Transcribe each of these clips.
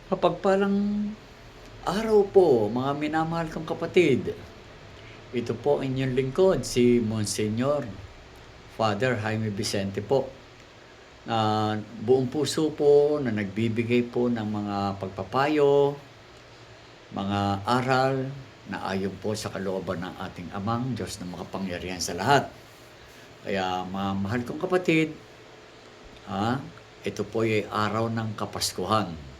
Mapagpalang araw po, mga minamahal kong kapatid. Ito po ang inyong lingkod, si Monsignor Father Jaime Vicente po. Na buong puso po na nagbibigay po ng mga pagpapayo, mga aral na ayon po sa kalooban ng ating Amang Diyos na makapangyarihan sa lahat. Kaya mga mahal kong kapatid, ito po ay araw ng Kapaskuhan.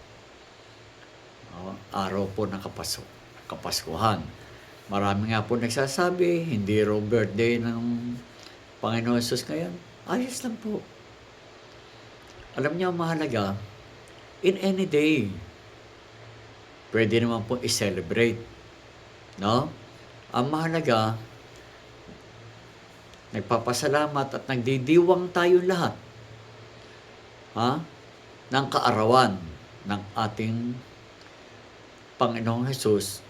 Araw po ng Kapaskuhan. Marami nga po nagsasabi, hindi raw birthday ng Panginoon Jesus ngayon. Ayos lang po. Alam niyo, mahalaga, in any day, pwede naman po i-celebrate. No? Ang mahalaga, nagpapasalamat at nagdidiwang tayo lahat ng kaarawan ng ating Panginoong Jesus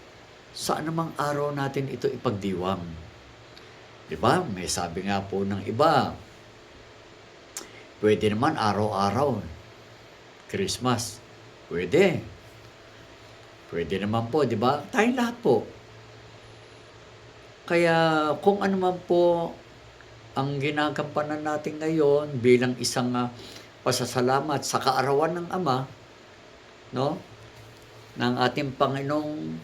sa anumang araw natin ito ipagdiwang. Diba? May sabi nga po ng iba, pwede naman araw-araw. Christmas. Pwede. Pwede naman po, diba? Tayong lahat po. Kaya kung ano man po ang ginagampanan natin ngayon bilang isang pasasalamat sa kaarawan ng Ama, no? Ng ating Panginoong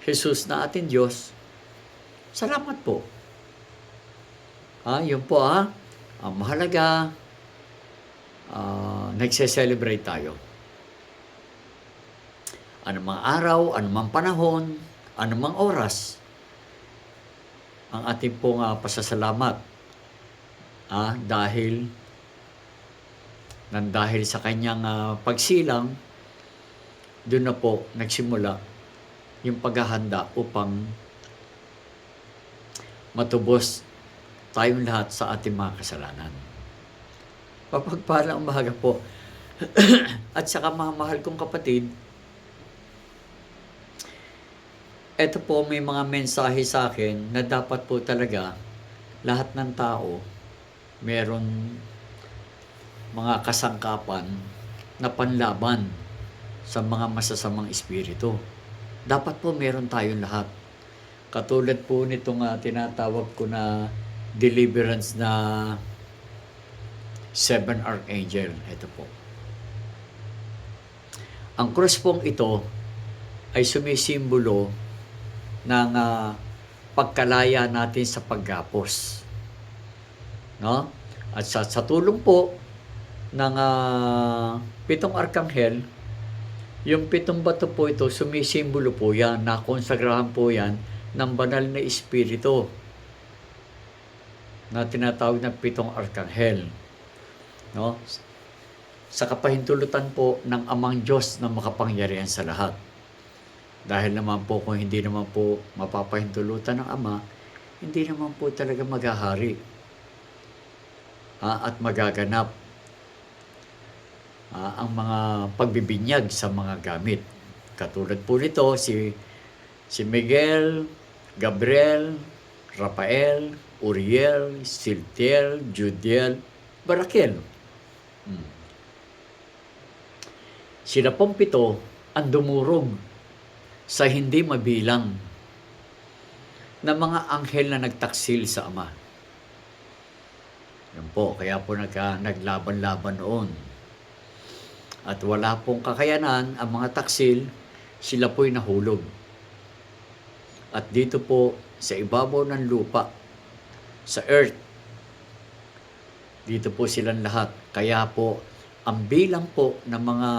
Jesus na ating Diyos, salamat po. Yun po ang mahalaga, nagse-celebrate tayo. Anumang araw, anumang panahon, anumang oras, ang ating pong pasasalamat dahil sa kanyang pagsilang, doon na po nagsimula yung paghahanda upang matubos tayong lahat sa ating mga kasalanan. Mapagpalang umaga po. At saka mga mahal kong kapatid, eto po may mga mensahe sa akin na dapat po talaga lahat ng tao meron mga kasangkapan na panlaban sa mga masasamang espiritu. Dapat po meron tayong lahat. Katulad po nitong tinatawag ko na deliverance na 7 Archangel. Ito po. Ang cross pong ito ay sumisimbolo ng pagkalaya natin sa paggapos. No? At sa tulong po ng 7 Arkanghel, yung 7 bato po ito, sumisimbolo po yan, nakonsagrahan po yan ng banal na espiritu na tinatawag na 7 Arkanghel. No? Sa kapahintulutan po ng Amang Diyos na makapangyarihan sa lahat. Dahil naman po kung hindi naman po mapapahintulutan ng Ama, hindi naman po talaga maghahari at magaganap ang mga pagbibinyag sa mga gamit. Katulad po nito, si Miguel, Gabriel, Rafael, Uriel, Siltiel, Judiel, Barakiel. Sila pong 7 ang dumurog sa hindi mabilang na mga anghel na nagtaksil sa Ama. Yan po, kaya po naglaban-laban noon. At wala pong kakayanan ang mga taksil, sila po'y nahulog. At dito po sa ibabaw ng lupa, sa earth, dito po silang lahat. Kaya po, ang bilang po ng mga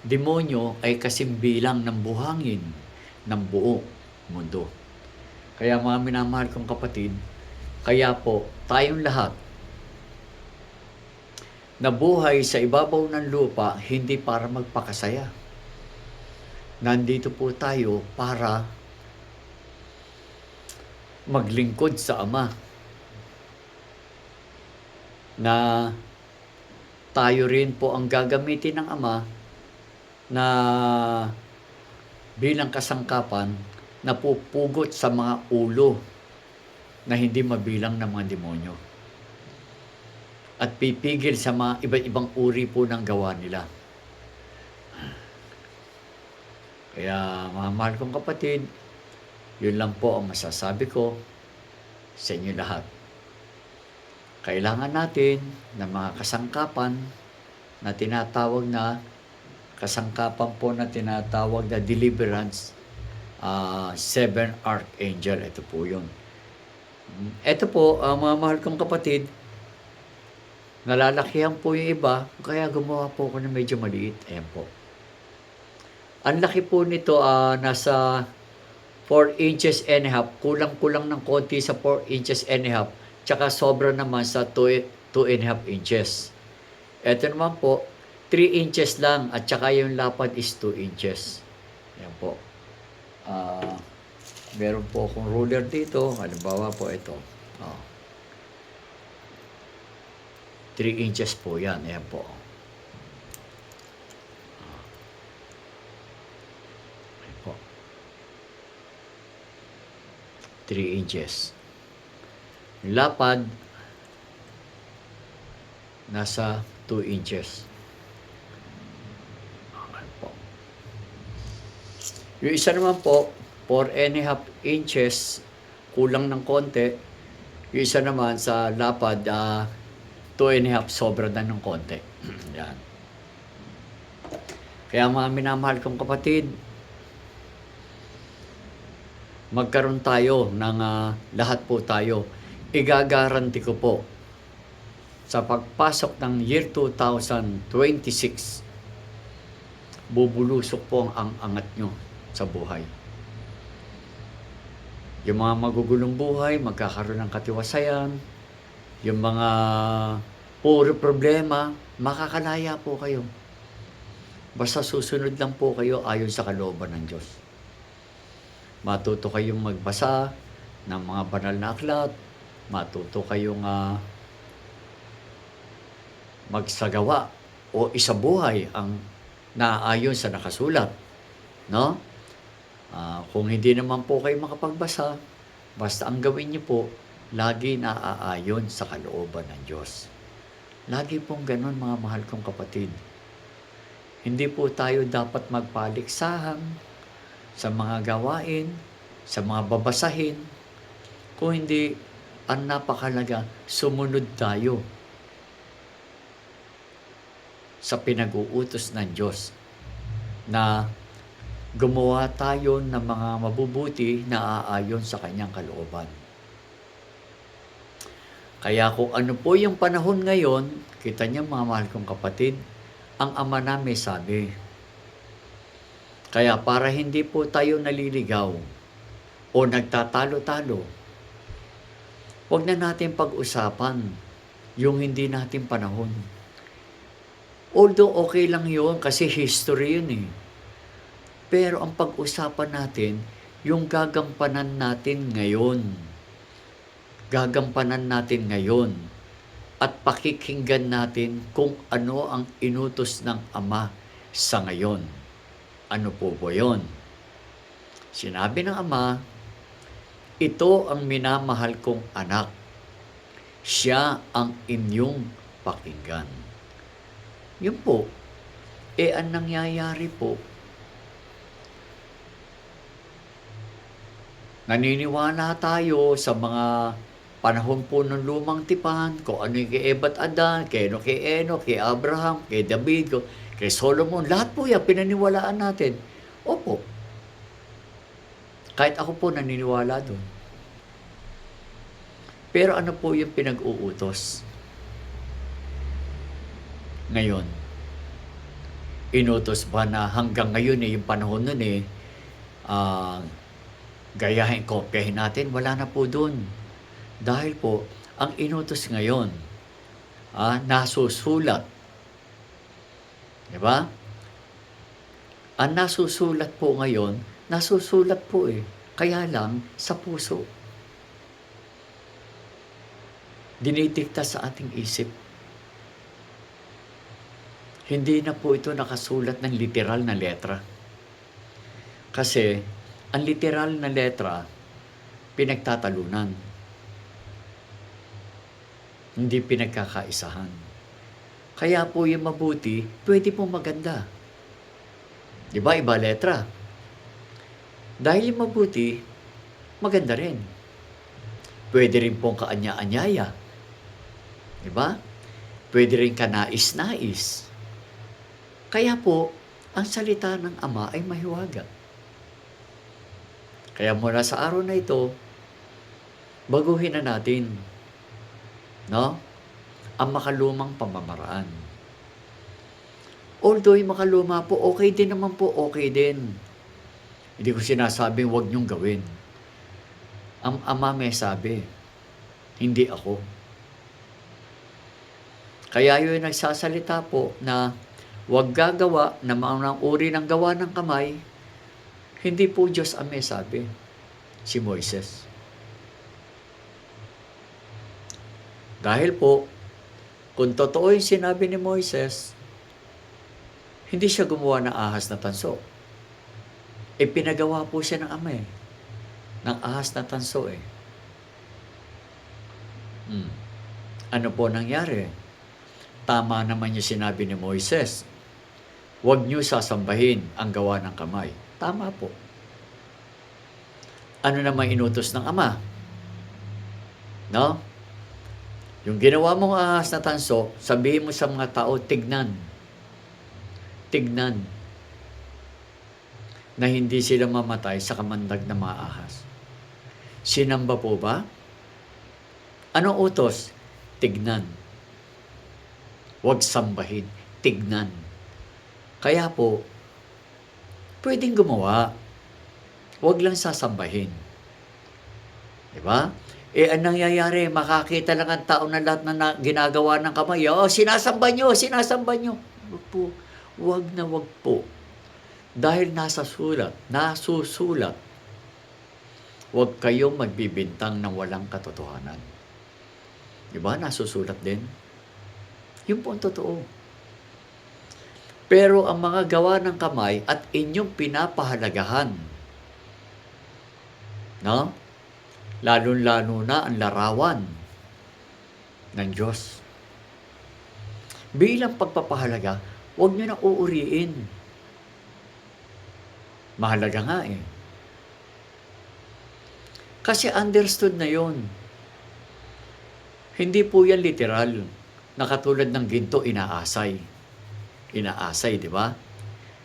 demonyo ay kasing bilang ng buhangin ng buong mundo. Kaya mga minamahal kong kapatid, kaya po tayong lahat nabuhay sa ibabaw ng lupa hindi para magpakasaya. Nandito po tayo para maglingkod sa Ama. Na tayo rin po ang gagamitin ng Ama na bilang kasangkapan na pupugot sa mga ulo na hindi mabilang ng mga demonyo. At pipigil sa mga iba't ibang uri po ng gawa nila. Kaya mga mahal kong kapatid, yun lang po ang masasabi ko sa inyo lahat. Kailangan natin ng mga kasangkapan na tinatawag na deliverance, seven archangel. Ito po yun. Ito po, mga mahal kong kapatid, nalalakihan po yung iba, kaya gumawa po ako ng medyo maliit. Ayan po. Ang laki po nito, nasa 4 inches and a half. Kulang-kulang ng konti sa 4 inches and a half. Tsaka sobra naman sa 2 and a half inches. Ito naman po, 3 inches lang at tsaka yung lapad is 2 inches. Ayan po. Meron po akong ruler dito. Halimbawa po ito. 3 inches po yan. Ayan po. Ayan po. 3 inches. Yung lapad, nasa 2 inches. Ayan po. Yung isa naman po, 4 and a half inches, kulang ng konti. Yung isa naman sa lapad, 2 and a half, sobra na ng konti. Yan. Kaya mga minamahal kong kapatid, magkaroon tayo ng lahat po tayo. Igagaranti ko po sa pagpasok ng year 2026, bubulusok po ang angat nyo sa buhay. Yung mga magugulong buhay, magkakaroon ng katiwasayan. Yung mga puro problema, makakalaya po kayo. Basta susunod lang po kayo ayon sa kalooban ng Diyos. Matuto kayong magbasa ng mga banal na aklat, matuto kayong magsagawa o isabuhay ang naaayon sa nakasulat. No? Kung hindi naman po kayo makapagbasa, basta ang gawin niyo po, lagi naaayon sa kalooban ng Diyos. Lagi pong ganun, mga mahal kong kapatid. Hindi po tayo dapat magpaliksahan sa mga gawain, sa mga babasahin, kung hindi, ang napakalaga, sumunod tayo sa pinag-uutos ng Diyos na gumawa tayo ng mga mabubuti na aayon sa kanyang kalooban. Kaya kung ano po yung panahon ngayon, kita niyo mga mahal kong kapatid, ang Ama namin sabi. Kaya para hindi po tayo naliligaw o nagtatalo-talo, huwag na natin pag-usapan yung hindi natin panahon. Although okay lang yun kasi history yun eh. Pero ang pag-usapan natin, yung gagampanan natin ngayon. Gagampanan natin ngayon. At pakikinggan natin kung ano ang inutos ng Ama sa ngayon. Ano po ba yun? Sinabi ng Ama, ito ang minamahal kong anak. Siya ang inyong pakinggan. Yun po. Ang nangyayari po, naniniwala tayo sa mga panahon po ng lumang tipan, kung ano yung kay Eva at Adan, kay Enoch, kay Abraham, kay David, kay Solomon, lahat po yan, pinaniwalaan natin. Opo. Kahit ako po naniniwala doon. Pero ano po yung pinag-uutos? Ngayon, inutos ba na hanggang ngayon yung panahon nun gayahin, kopyahin natin? Wala na po doon. Dahil po, ang inutos ngayon, nasusulat. Diba? Ang nasusulat po ngayon, nasusulat po kaya lang sa puso. Dinitikta sa ating isip. Hindi na po ito nakasulat ng literal na letra. Kasi, ang literal na letra, pinagtatalunan. Hindi pinagkakaisahan. Kaya po yung mabuti, pwede po maganda. Diba? Iba letra. Dahil yung mabuti, maganda rin. Pwede rin pong kaanya-anyaya. Di ba? Pwede rin kanais-nais. Kaya po, ang salita ng Ama ay mahiwaga. Kaya mula sa araw na ito, baguhin na natin, no? Ang makalumang pamamaraan. Although yung makaluma po, okay din naman po, okay din. Hindi ko sinasabing huwag niyong gawin. Ang Ama may sabi, hindi ako. Kaya yun nagsasalita po na huwag gagawa na mga uri ng gawa ng kamay, hindi po Diyos ang may sabi, si Moises. Dahil po, kung totoo yung sinabi ni Moises, hindi siya gumawa ng ahas na tanso. Pinagawa po siya ng Ama ng ahas na tanso Ano po nangyari? Tama naman yung sinabi ni Moises, huwag niyo sasambahin ang gawa ng kamay. Tama po. Ano naman inutos ng Ama? No? Yung ginawa mong ahas na tanso, sabihin mo sa mga tao, tignan. Tignan. Na hindi sila mamatay sa kamandag na mga ahas. Sinamba po ba? Anong utos? Tignan. Huwag sambahin. Tignan. Kaya po, pwedeng gumawa. Huwag lang sasambahin. Diba? Ang nangyayari, makakita lang ang tao na lahat na ginagawa ng kamay. Sinasamba nyo. Huwag po. Huwag na huwag po. Dahil nasusulat, huwag kayong magbibintang ng walang katotohanan. Diba? Nasusulat din. Yun po ang totoo. Pero ang mga gawa ng kamay at inyong pinapahalagahan, no? Lalo-lalo na ang larawan ng Diyos. Bilang pagpapahalaga, huwag nyo na uuriin. Mahalaga nga Kasi understood na yon. Hindi po yan literal na katulad ng ginto inaasay. Inaasay, di ba?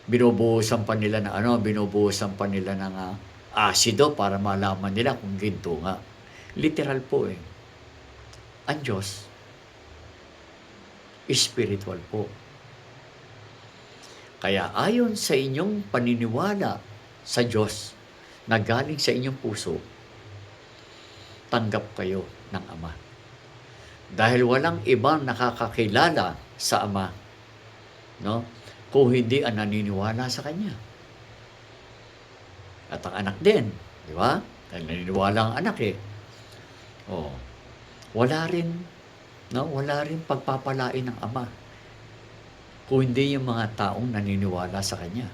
Binubuhusan pa nila ng asido para malaman nila kung ginto nga. Literal po Ang Diyos, spiritual po. Kaya ayon sa inyong paniniwala sa Diyos na galing sa inyong puso, tanggap kayo ng Ama. Dahil walang ibang nakakakilala sa Ama, no? Kung hindi ang naniniwala sa Kanya. At ang anak din, di ba? Dahil naniniwala ang anak Wala rin pagpapalain ng Ama kung hindi yung mga taong naniniwala sa Kanya.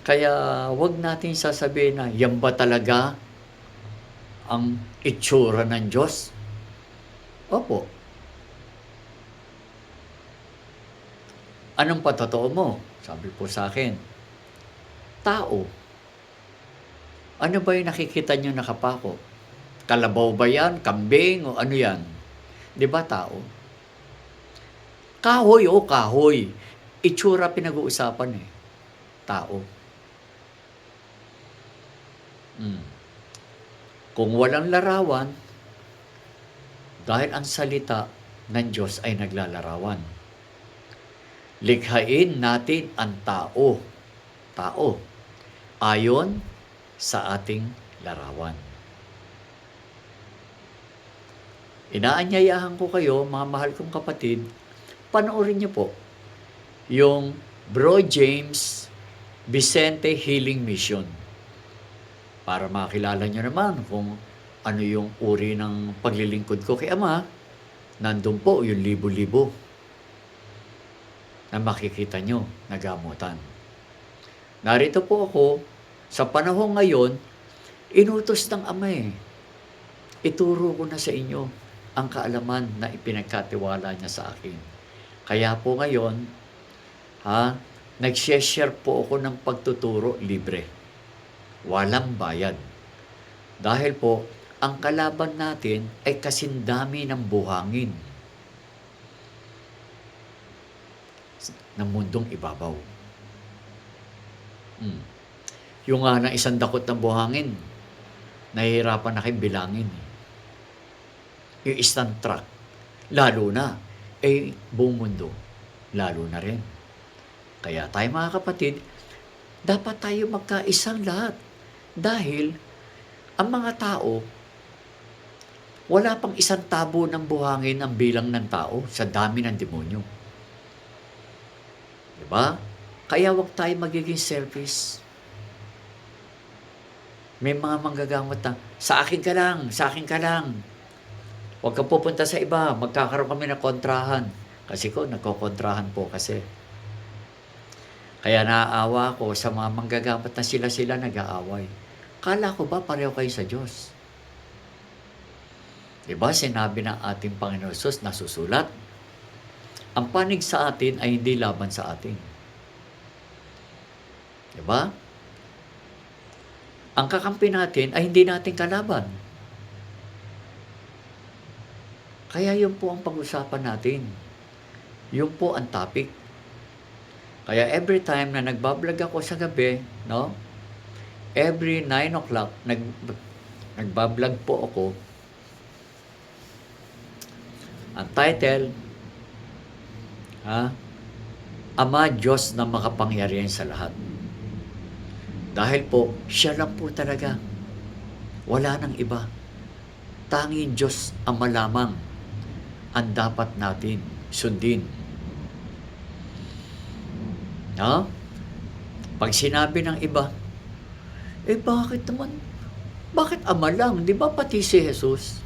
Kaya wag natin sasabihin na yan ba talaga ang itsura ng Diyos? Opo. Anong patotoo mo? Sabi po sa akin, tao. Ano ba yung nakikita nyo nakapako? Kalabaw ba yan? Kambing? O ano yan? Di ba tao? Kahoy o kahoy. Itsura pinag-uusapan Tao. Kung walang larawan, dahil ang salita ng Diyos ay naglalarawan. Likhain natin ang tao. Tao. Ayon sa ating larawan. Inaanyayahan ko kayo, mga mahal kong kapatid, panoorin niyo po yung Bro James Vicente Healing Mission para makilala niyo naman kung ano yung uri ng paglilingkod ko kay Ama. Nandun po yung libo-libo na makikita nyo na gamutan. Narito po ako sa panahon ngayon, inutos ng Ama Ituro ko na sa inyo ang kaalaman na ipinagkatiwala niya sa akin. Kaya po ngayon, Nag-share po ako ng pagtuturo libre. Walang bayad. Dahil po, ang kalaban natin ay kasindami ng buhangin ng mundong ibabaw. Yung nga ng isang dakot ng buhangin, nahihirapan na kayong bilangin. Yung isang truck, lalo na, buong mundo, lalo na rin. Kaya tayo mga kapatid, dapat tayo magkaisang lahat. Dahil, ang mga tao, wala pang isang tabo ng buhangin ang bilang ng tao sa dami ng demonyo. Diba? Kaya wag tayo magiging selfish. May mga manggagamot na, sa akin ka lang, sa akin ka lang. Huwag kang pupunta sa iba, magkakaroon kami ng kontrahan. Kasi ko, nagkokontrahan po kasi. Kaya naaawa ko sa mga manggagamot na sila nag-aaway. Kala ko ba pareho kayo sa Diyos? Diba sinabi ng ating Panginoon Jesus na susulat? Ang panig sa atin ay hindi laban sa atin. Diba? Ang kakampi natin ay hindi natin kalaban. Kaya yun po ang pag-usapan natin. Yun po ang topic. Kaya every time na nagbablog ako sa gabi, no? Every 9 o'clock, nagbablog po ako. Ang title, Ama Diyos na makapangyarihan sa lahat. Dahil po, siya lang po talaga. Wala nang iba. Tanging Diyos ang malamang ang dapat natin sundin. No? Pag sinabi ng iba, bakit naman? Bakit Ama lang? Di ba pati si Jesus?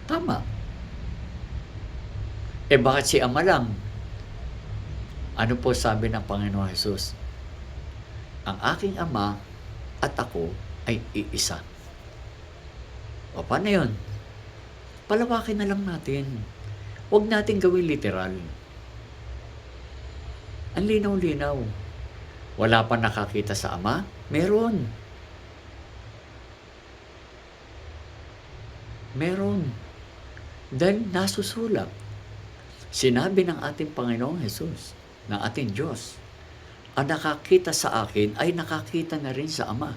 Tama. Bakit si Ama lang? Ano po sabi ng Panginoon Jesus? Ang aking Ama at ako ay iisa. O paano yun? Palawakin na lang natin. Huwag natin gawin literal. Ang linaw-linaw. Wala pa nakakita sa Ama? Meron. Meron. Dahil nasusulat. Sinabi ng ating Panginoong Jesus, ng ating Diyos, ang nakakita sa akin ay nakakita na rin sa Ama.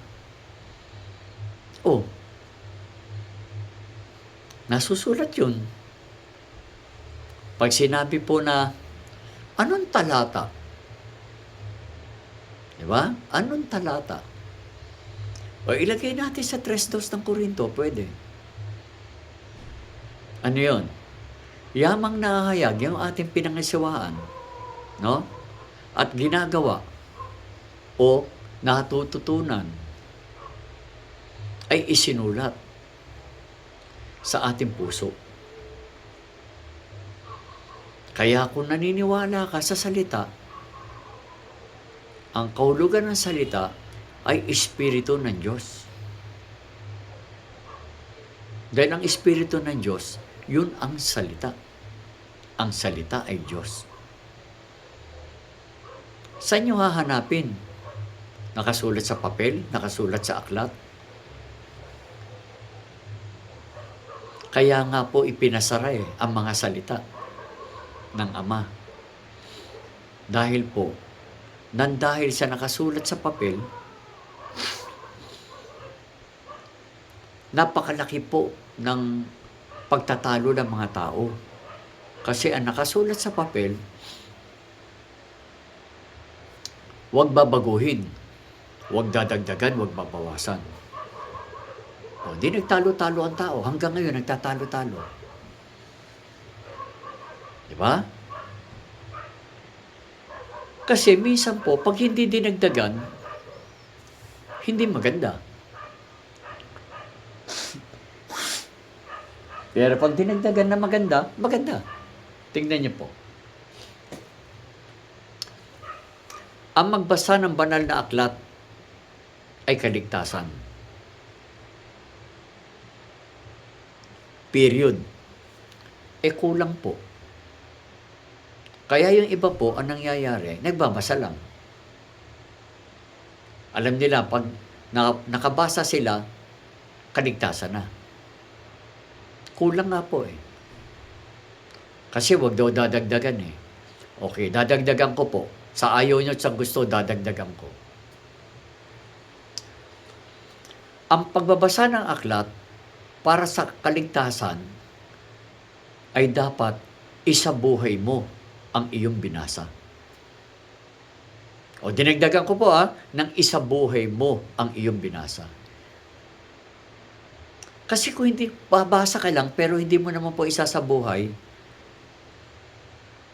Nasusulat yun. Pag sinabi po na, anong talata? Diba? Anong talata? O ilagay natin sa 3:2 ng Korinto, pwede. Ano yun? Yamang nahahayag yung ating pinangasiwaan, no? At ginagawa o natututunan ay isinulat sa ating puso. Kaya kung naniniwala ka sa salita, ang kahulugan ng salita ay Espiritu ng Diyos. Dahil ang Espiritu ng Diyos, yun ang salita. Ang salita ay Diyos. Saan nyo hahanapin? Nakasulat sa papel? Nakasulat sa aklat? Kaya nga po ipinasara ang mga salita ng Ama. Dahil po, dahil sa nakasulat sa papel, napakalaki po ng pagtatalo ng mga tao. Kasi ang nakasulat sa papel, huwag babaguhin, huwag dadagdagan, huwag babawasan. Di nagtalo-talo ang tao. Hanggang ngayon, nagtatalo-talo. Diba? Kasi minsan po, pag hindi dinagdagan, hindi maganda. Pero pag dinagdagan na maganda, maganda. Tingnan niyo po. Ang magbasa ng banal na aklat ay kaligtasan. Period. Kulang po. Kaya yung iba po, ang nangyayari, nagbabasa lang. Alam nila, pag nakabasa sila, kaligtasan na. Kulang nga po eh. Kasi wag daw dadagdagan eh. Okay, dadagdagan ko po. Sa ayaw nyo at sa gusto, dadagdagan ko. Ang pagbabasa ng aklat para sa kaligtasan ay dapat isabuhay mo ang iyong binasa. O dinagdagan ko po ng isabuhay mo ang iyong binasa. Kasi kung hindi, babasa ka lang pero hindi mo naman po isasabuhay,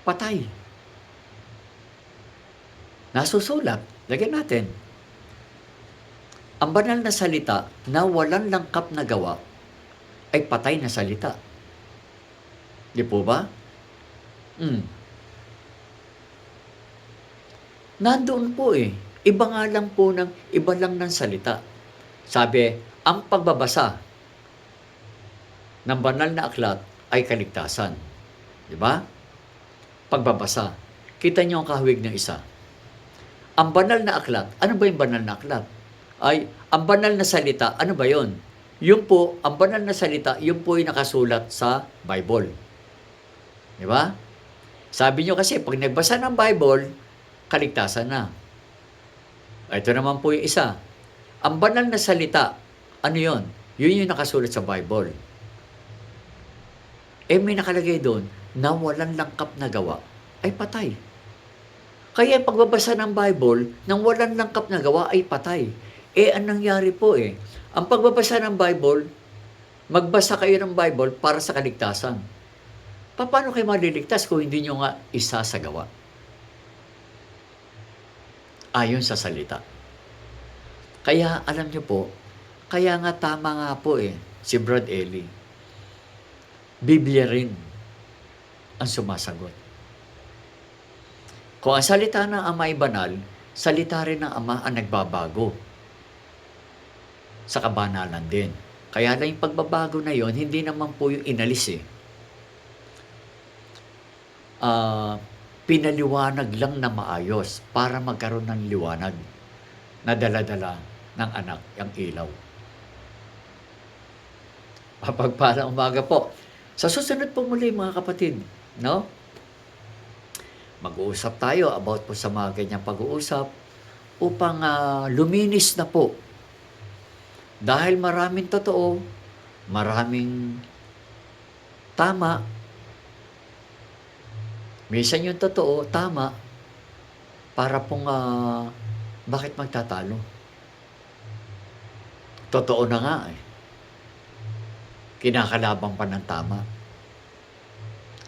patay. Nasusulat, lagyan natin. Ang banal na salita na walang langkap na gawa ay patay na salita. Di po ba? Nandoon po eh. Iba nga lang po iba lang ng salita. Sabi, ang pagbabasa ng banal na aklat ay kaligtasan. Di ba? Pagbabasa. Kita niyo ang kahawig ng isa. Ang banal na aklat, ano ba yung banal na aklat? Ay, ang banal na salita, ano ba yon? Yung po, ang banal na salita, yun po yung nakasulat sa Bible. Di ba? Sabi nyo kasi, pag nagbasa ng Bible, kaligtasan na. Ito naman po yung isa. Ang banal na salita, ano yon? Yun yung nakasulat sa Bible. May nakalagay doon na walang langkap na gawa ay patay. Kaya ang pagbabasa ng Bible nang walang langkap na gawa ay patay. Ang nangyari po ang pagbabasa ng Bible, magbasa kayo ng Bible para sa kaligtasan. Paano kayo maliligtas kung hindi nyo nga isasagawa? Ayon sa salita. Kaya alam nyo po, kaya nga tama nga po si Brad Eli. Biblia rin ang sumasagot. Kung ang salita ng Ama ay banal, salita rin ng Ama ang nagbabago sa kabanalan din. Kaya lang yung pagbabago na yon, hindi naman po yung inalis pinaliwanag lang na maayos para magkaroon ng liwanag na dala-dala ng anak, ang ilaw. Mapagpalang umaga po. Sa susunod po muli mga kapatid, no? Mag-uusap tayo about po sa mga ganyang pag-uusap upang luminis na po. Dahil maraming totoo, maraming tama. Minsan yung totoo, tama, para pong bakit magtatalo? Totoo na nga Kinakalabang pa ng tama.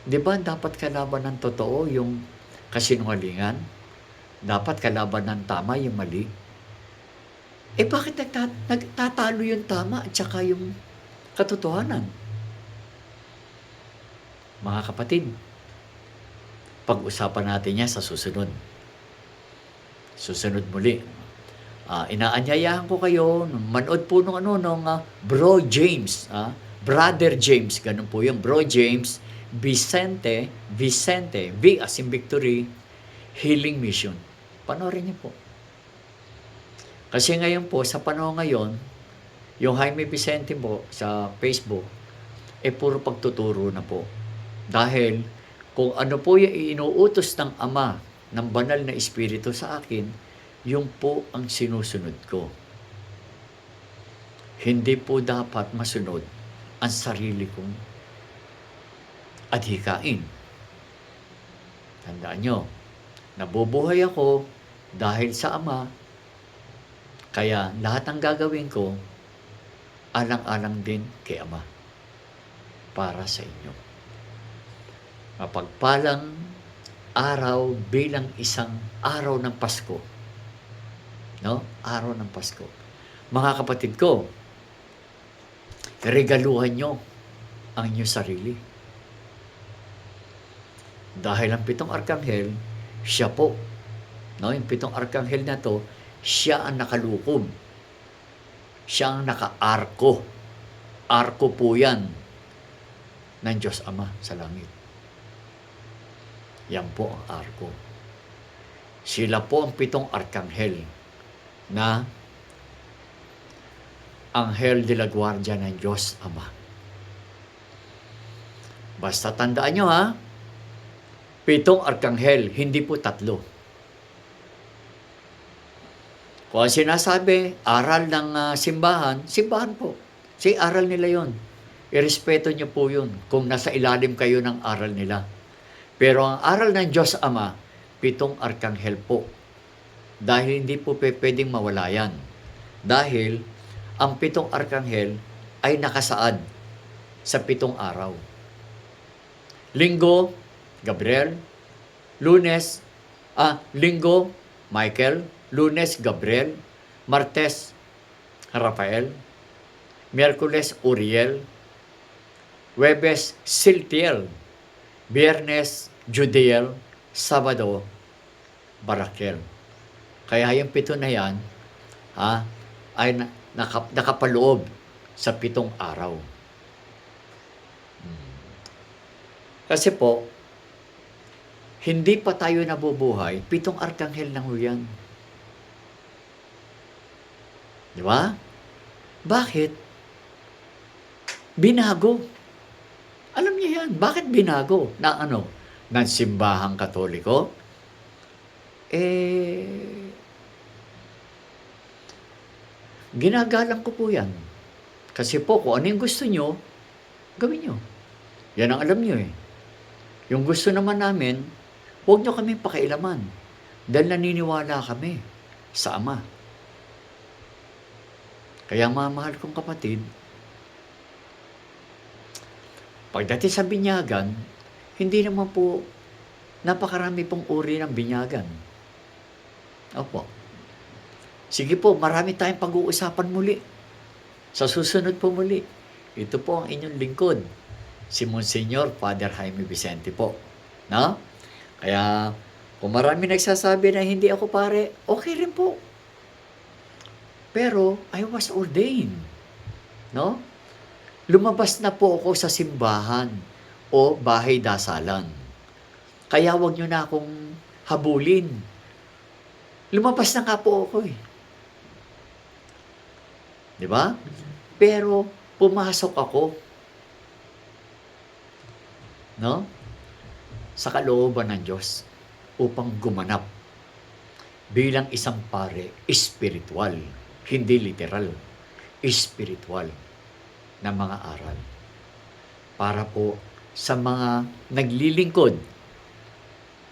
Di ba dapat kalaban ng totoo yung kasinungalingan? Dapat kalaban ng tama yung mali. Bakit nagtatalo yung tama at saka yung katotohanan? Mga kapatid, pag-usapan natin yan sa susunod. Susunod muli. Inaanyayahan ko kayo, manood po nung Bro James, Brother James, ganun po yung Bro James, Vicente, V as in Victory, Healing Mission. Panoorin niyo po. Kasi ngayon po, sa panahon ngayon, yung Jaime Vicente po sa Facebook, puro pagtuturo na po. Dahil kung ano po yung inuutos ng Ama, ng banal na Espiritu sa akin, yung po ang sinusunod ko. Hindi po dapat masunod ang sarili kong adhikain. Tandaan nyo, nabubuhay ako dahil sa Ama, kaya lahat ng gagawin ko, alang-alang din kay Ama para sa inyo. Mapagpalang araw bilang isang araw ng Pasko. No? Araw ng Pasko. Mga kapatid ko, regaluhan nyo ang inyong sarili. Dahil ang 7 arkanghel, siya po. No? Yung 7 arkanghel na to, siya ang nakalukob. Siya ang naka-arko. Arko po yan ng Diyos Ama sa langit. Yan po ang arko. Sila po ang 7 arkanghel na Anghel de la Guardia ng Diyos Ama. Basta tandaan nyo ha, 7 arkanghel, hindi po 3. Kung ang sinasabi, aral ng simbahan, simbahan po. Si aral nila yon. Irespeto nyo po yun kung nasa ilalim kayo ng aral nila. Pero ang aral ng Diyos Ama, 7 arkanghel po. Dahil hindi po pwedeng mawala yan. Dahil ang 7 arkanghel ay nakasaad sa 7 araw. Linggo, Gabriel. Linggo, Michael. Lunes, Gabriel. Martes, Rafael. Miyerkules, Uriel. Huwebes, Siltiel. Biyernes, Judiel. Sabado, Barakel. Kaya yung 7 na yan, ay nakapaloob sa 7 araw. Kasi po, hindi pa tayo nabubuhay, 7 arkanghel lang yan. Di ba? Bakit? Binago. Alam niyo yan. Bakit binago? Ng simbahang Katoliko? Ginagalang ko po yan. Kasi po, kung ano yung gusto nyo, gawin nyo. Yan ang alam nyo eh. Yung gusto naman namin, huwag nyo kami pakailaman. Dahil naniniwala kami sa Ama. Kaya mahal kong kapatid, pagdating sa binyagan, hindi naman po napakarami pong uri ng binyagan. Opo. Sige po, marami tayong pag-uusapan muli. Sa susunod po muli. Ito po ang inyong lingkod, si Monsignor Father Jaime Vicente po. No? Kaya, kung marami nagsasabi na hindi ako pare, okay rin po. Pero, I was ordained. No? Lumabas na po ako sa simbahan o bahay dasalan. Kaya wag nyo na akong habulin. Lumabas na nga po ako eh. Di ba? Pero, pumasok ako. No? Sa kalooban ng Diyos upang gumanap bilang isang pare espiritual, hindi literal, espiritual na mga aral. Para po sa mga naglilingkod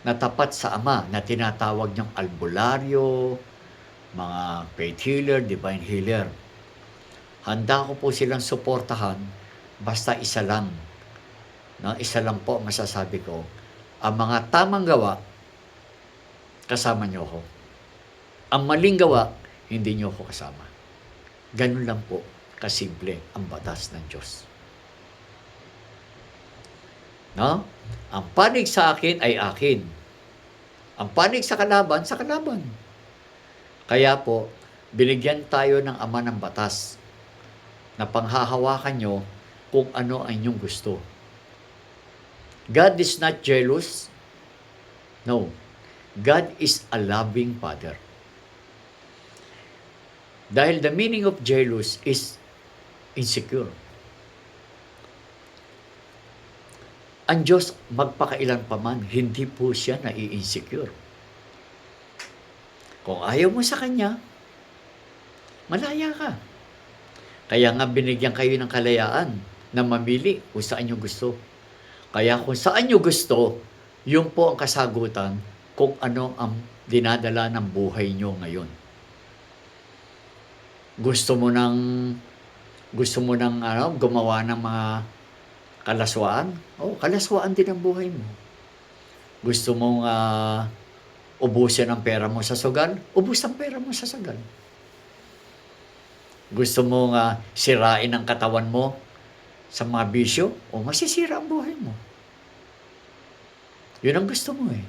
na tapat sa Ama na tinatawag niyang albularyo, mga faith healer, divine healer. Handa ko po silang suportahan basta isa lang. No? Isa lang po masasabi ko. Ang mga tamang gawa, kasama niyo ako. Ang maling gawa, hindi niyo ako kasama. Ganun lang po kasimple ang batas ng Diyos. No? Ang panig sa akin ay akin. Ang panig sa kalaban, sa kalaban. Kaya po, binigyan tayo ng Ama ng batas na panghahawakan nyo kung ano ang inyong gusto. God is not jealous. No. God is a loving Father. Dahil the meaning of jealous is insecure. Ang Diyos, magpakailan pa man, hindi po siya nai-insecure. Kung ayaw mo sa Kanya, malaya ka. Kaya nga binigyan kayo ng kalayaan na mamili kung saan nyo gusto. Kaya kung saan nyo gusto, yun po ang kasagutan kung ano ang dinadala ng buhay nyo ngayon. Gusto mo nang gumawa ng mga kalaswaan? Kalaswaan din ang buhay mo. Gusto mong ubusin ang pera mo sa sugal? Ubus ang pera mo sa sugal. Gusto mong sirain ang katawan mo sa mga bisyo? Masisira ang buhay mo. Yun ang gusto mo eh.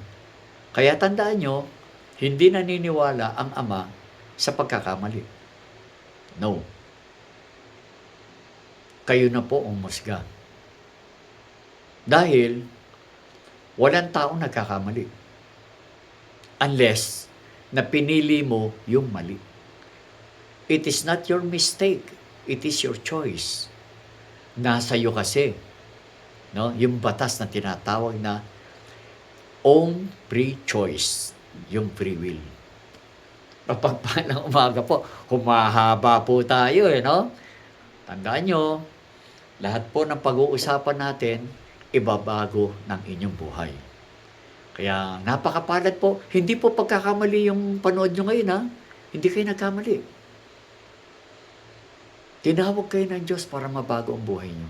Kaya tandaan nyo, hindi naniniwala ang Ama sa pagkakamali. No. Kayo na po umusga. Dahil, Walang taong nagkakamali. Unless na pinili mo yung mali. It is not your mistake. It is your choice. Nasa iyo kasi, no? Yung batas na tinatawag na own free choice, yung free will. Mapagpalang umaga po, humahaba po tayo no? Tandaan nyo, lahat po ng pag-uusapan natin, ibabago ng inyong buhay. Kaya napakapalad po, hindi po pagkakamali yung panood nyo ngayon Hindi kayo nagkamali. Tinawag kayo ng Diyos para mabago ang buhay nyo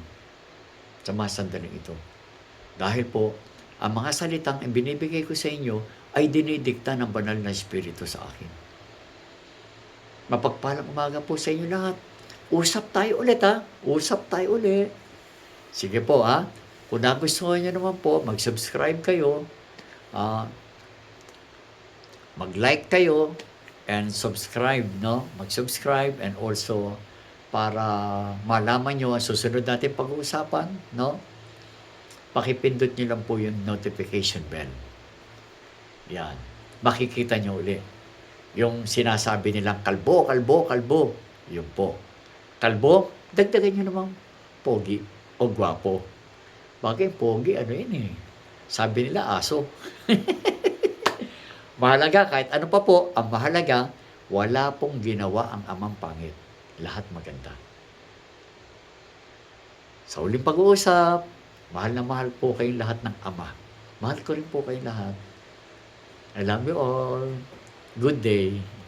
sa mga sandaling ito. Dahil po, ang mga salitang ibinibigay ko sa inyo ay dinidikta ng banal na Espiritu sa akin. Mapagpalang umaga po sa inyo lahat. Usap tayo ulit Usap tayo ulit. Sige po Kung nagustuhan nyo naman po, mag-subscribe kayo. Mag-like kayo and subscribe, no? Mag-subscribe and also para malaman nyo ang susunod natin pag-uusapan, no? Pakipindot nyo lang po yung notification bell. Yan. Makikita nyo ulit. Yung sinasabi nilang kalbo, kalbo, kalbo. Yun po. Kalbo, dagdagan nyo namang pogi o gwapo. Bagay pogi, sabi nila aso. Mahalaga, kahit ano pa po, ang mahalaga, wala pong ginawa ang amang pangit. Lahat maganda. Sa uling pag-uusap, mahal na mahal po kayong lahat ng Ama. Mahal ko rin po kayong lahat. I love you all. Good day.